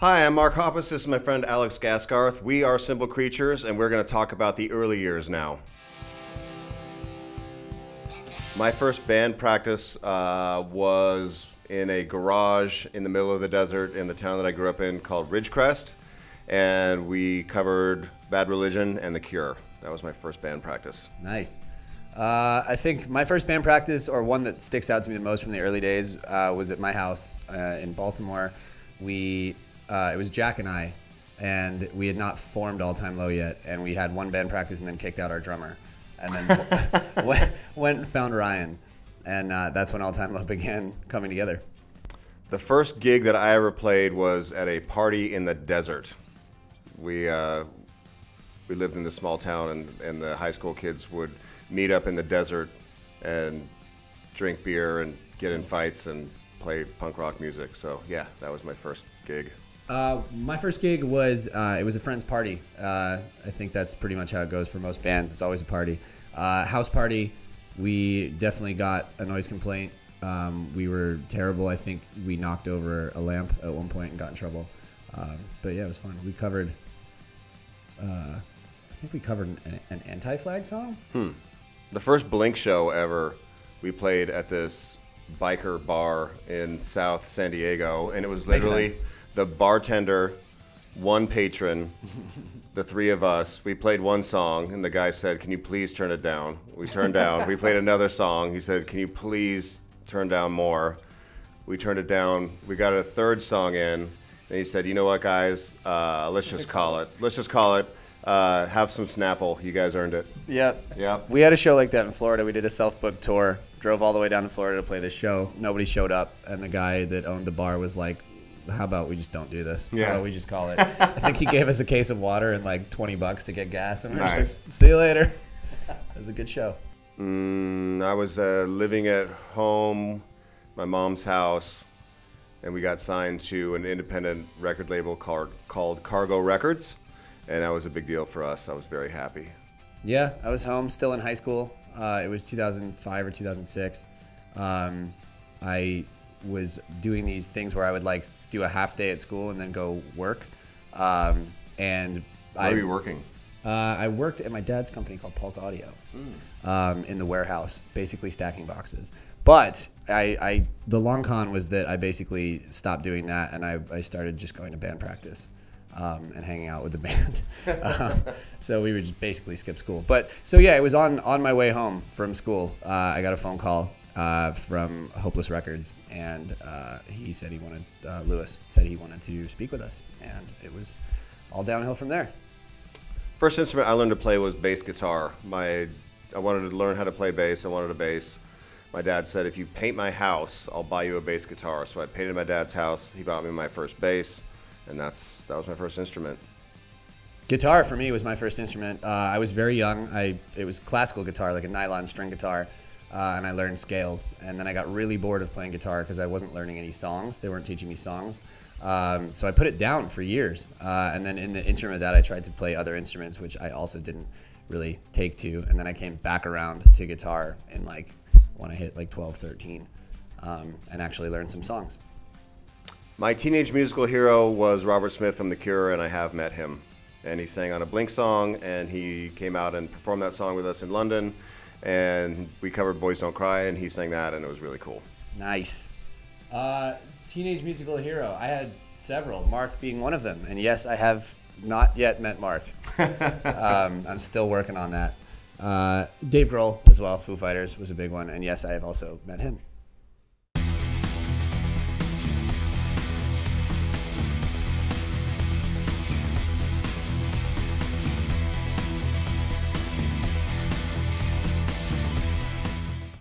Hi, I'm Mark Hoppus. This is my friend Alex Gaskarth. We are Simple Creatures, and we're going to talk about the early years now. My first band practice was in a garage in the middle of the desert in the town that I grew up in called Ridgecrest, and we covered Bad Religion and The Cure. That was my first band practice. Nice. I think my first band practice, or one that sticks out to me the most from the early days, was at my house in Baltimore. It was Jack and I, and we had not formed All Time Low yet, and we had one band practice and then kicked out our drummer, and then went and found Ryan, and that's when All Time Low began coming together. The first gig that I ever played was at a party in the desert. We lived in this small town, and the high school kids would meet up in the desert and drink beer and get in fights and play punk rock music. So yeah, that was my first gig. My first gig was, it was a friend's party. I think that's pretty much how it goes for most bands. It's always a party. House party, we definitely got a noise complaint. We were terrible. I think we knocked over a lamp at one point and got in trouble. But yeah, it was fun. We covered, I think we covered an Anti-Flag song. The first Blink show ever, we played at this biker bar in South San Diego, and it was literally the bartender, one patron, the three of us. We played one song, and the guy said, "Can you please turn it down?" We turned down. We played another song. He said, "Can you please turn down more?" We turned it down. We got a third song in, and he said, "You know what, guys? Let's just call it. Let's just call it. Have some Snapple. You guys earned it." Yep. We had a show like that in Florida. We did a self-booked tour, drove all the way down to Florida to play this show. Nobody showed up, and the guy that owned the bar was like, "How about we just don't do this? Yeah. How about we just call it?" I think he gave us a case of water and like $20 to get gas. And we were Nice. just like, "See you later." It was a good show. I was living at home, my mom's house, and we got signed to an independent record label called Cargo Records, and that was a big deal for us. I was very happy. Yeah, I was home, still in high school. It was 2005 or 2006. I was doing these things where I would like do a half day at school and then go work. And Where were you working? I worked at my dad's company called Polk Audio, in the warehouse, basically stacking boxes. But the long con was that I basically stopped doing that, and I started just going to band practice and hanging out with the band. So we would just basically skip school. But so yeah, it was on my way home from school. I got a phone call from Hoppus Records, and he said he wanted, Lewis said he wanted to speak with us, and it was all downhill from there. First instrument I learned to play was bass guitar. I wanted to learn how to play bass. I wanted a bass. My dad said, "If you paint my house, I'll buy you a bass guitar." So I painted my dad's house. He bought me my first bass, and that was my first instrument. Guitar for me was my first instrument. I was very young. It was classical guitar, like a nylon string guitar, and I learned scales. And then I got really bored of playing guitar because I wasn't learning any songs. They weren't teaching me songs. So I put it down for years. And then in the interim of that, I tried to play other instruments, which I also didn't really take to. And then I came back around to guitar in like when I hit like 12, 13, and actually learned some songs. My teenage musical hero was Robert Smith from The Cure, and I have met him. And he sang on a Blink song, and he came out and performed that song with us in London, and we covered Boys Don't Cry, and he sang that, and it was really cool. Nice. Teenage musical hero. I had several, Mark being one of them. And yes, I have not yet met Mark. I'm still working on that. Dave Grohl as well, Foo Fighters was a big one. And yes, I have also met him.